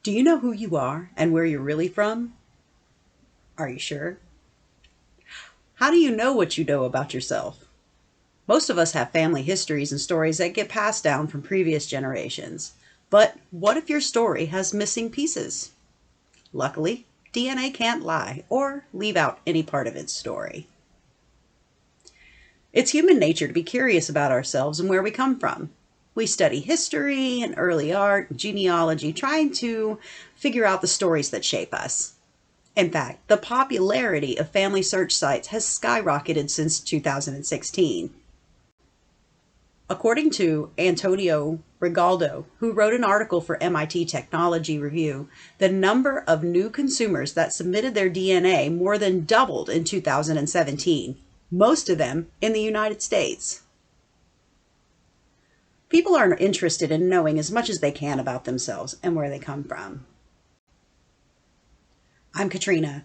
Do you know who you are and where you're really from? Are you sure? How do you know what you know about yourself? Most of us have family histories and stories that get passed down from previous generations. But what if your story has missing pieces? Luckily, DNA can't lie or leave out any part of its story. It's human nature to be curious about ourselves and where we come from. We study history and early art and genealogy, trying to figure out the stories that shape us. In fact, the popularity of family search sites has skyrocketed since 2016. According to Antonio Rigaldo, who wrote an article for MIT Technology Review, the number of new consumers that submitted their DNA more than doubled in 2017, most of them in the United States. People are interested in knowing as much as they can about themselves and where they come from. I'm Katrina.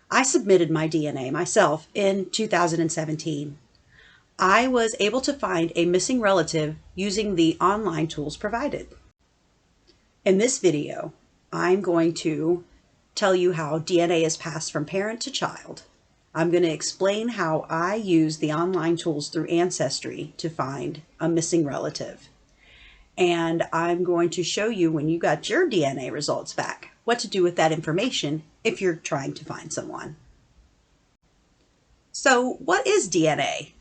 I submitted my DNA myself in 2017. I was able to find a missing relative using the online tools provided. In this video, I'm going to tell you how DNA is passed from parent to child. I'm going to explain how I use the online tools through Ancestry to find a missing relative. And I'm going to show you, when you got your DNA results back, what to do with that information if you're trying to find someone. So what is DNA?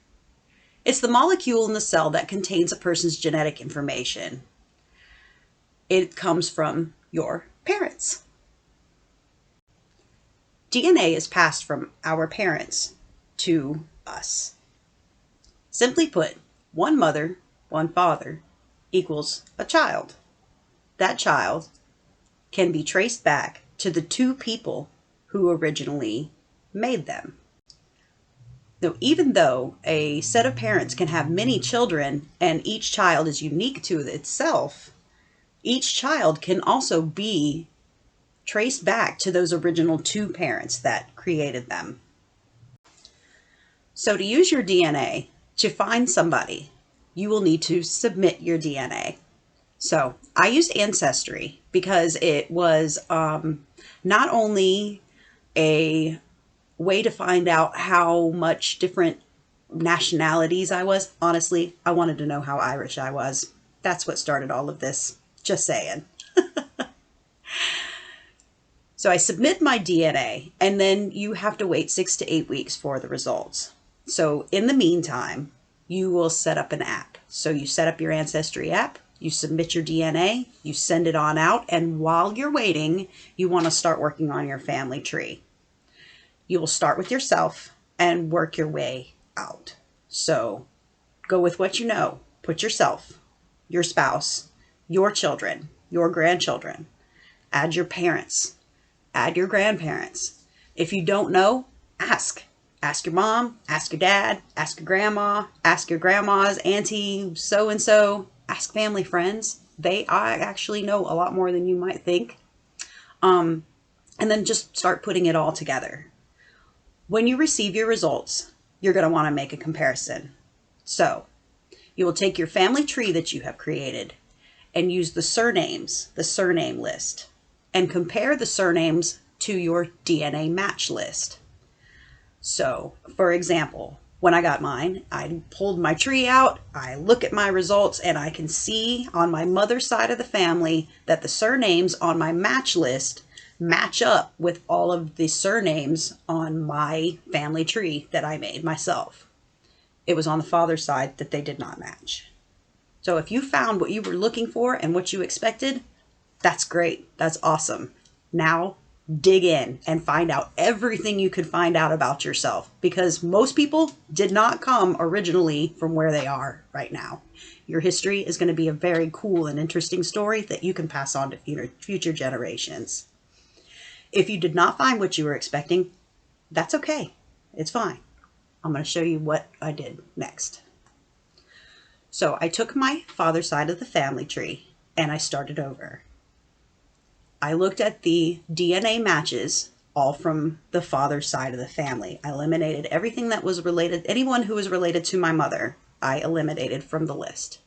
It's the molecule in the cell that contains a person's genetic information. It comes from your parents. DNA is passed from our parents to us. Simply put, one mother, one father equals a child. That child can be traced back to the two people who originally made them. Now, even though a set of parents can have many children and each child is unique to itself, each child can also be traced back to those original two parents that created them. So to use your DNA to find somebody, you will need to submit your DNA. So I used Ancestry because it was not only a way to find out how much different nationalities I was. Honestly, I wanted to know how Irish I was. That's what started all of this. Just saying. So I submit my DNA, and then you have to wait 6 to 8 weeks for the results. So in the meantime, you will set up an app. So you set up your Ancestry app, you submit your DNA, you send it on out, and while you're waiting, you want to start working on your family tree. You will start with yourself and work your way out. So go with what you know. Put yourself, your spouse, your children, your grandchildren. Add your parents. Add your grandparents. If you don't know, ask. Ask your mom, ask your dad, ask your grandma, ask your grandma's auntie, so-and-so. Ask family friends. They actually know a lot more than you might think. And then just start putting it all together. When you receive your results, you're going to want to make a comparison. So you will take your family tree that you have created and use the surnames, the surname list, and compare the surnames to your DNA match list. So, for example, when I got mine, I pulled my tree out, I look at my results, and I can see on my mother's side of the family that the surnames on my match list match up with all of the surnames on my family tree that I made myself. It was on the father's side that they did not match. So if you found what you were looking for and what you expected, that's great. That's awesome. Now dig in and find out everything you could find out about yourself, because most people did not come originally from where they are right now. Your history is going to be a very cool and interesting story that you can pass on to future generations. If you did not find what you were expecting, that's okay. It's fine. I'm going to show you what I did next. So I took my father's side of the family tree and I started over. I looked at the DNA matches, all from the father's side of the family. I eliminated everything that was related, anyone who was related to my mother, I eliminated from the list.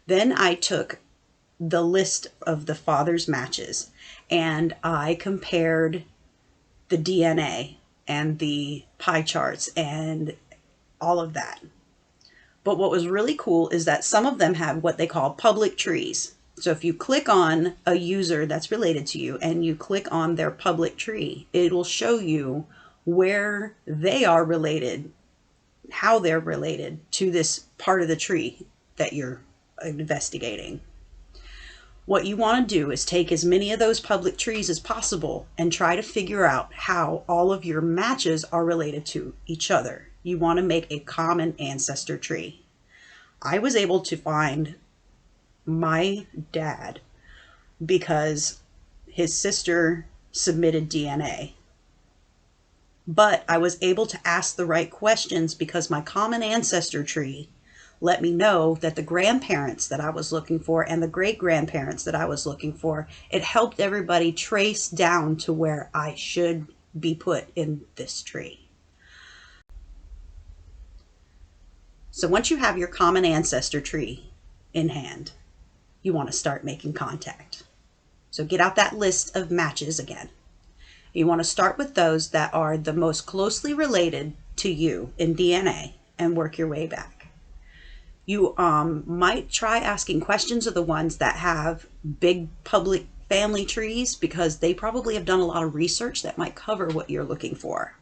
Then I took the list of the father's matches, and I compared the DNA and the pie charts and all of that. But what was really cool is that some of them have what they call public trees. So if you click on a user that's related to you and you click on their public tree, it'll show you where they are related, how they're related to this part of the tree that you're investigating. What you want to do is take as many of those public trees as possible and try to figure out how all of your matches are related to each other. You want to make a common ancestor tree. I was able to find my dad because his sister submitted DNA. But I was able to ask the right questions because my common ancestor tree let me know that the grandparents that I was looking for and the great-grandparents that I was looking for, it helped everybody trace down to where I should be put in this tree. So once you have your common ancestor tree in hand, you want to start making contact. So get out that list of matches again. You want to start with those that are the most closely related to you in DNA and work your way back. You might try asking questions of the ones that have big public family trees because they probably have done a lot of research that might cover what you're looking for.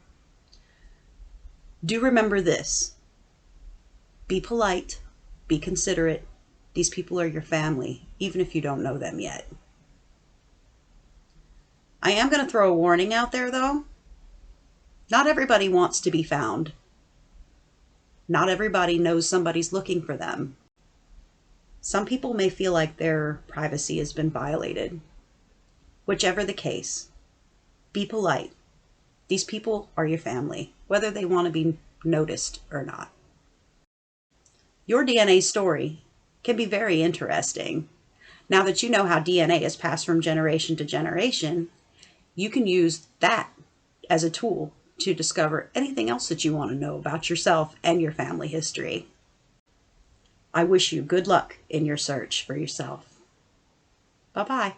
Do remember this. Be polite, be considerate. These people are your family, even if you don't know them yet. I am going to throw a warning out there, though. Not everybody wants to be found. Not everybody knows somebody's looking for them. Some people may feel like their privacy has been violated. Whichever the case, be polite. These people are your family, whether they want to be noticed or not. Your DNA story can be very interesting. Now that you know how DNA is passed from generation to generation, you can use that as a tool to discover anything else that you want to know about yourself and your family history. I wish you good luck in your search for yourself. Bye-bye.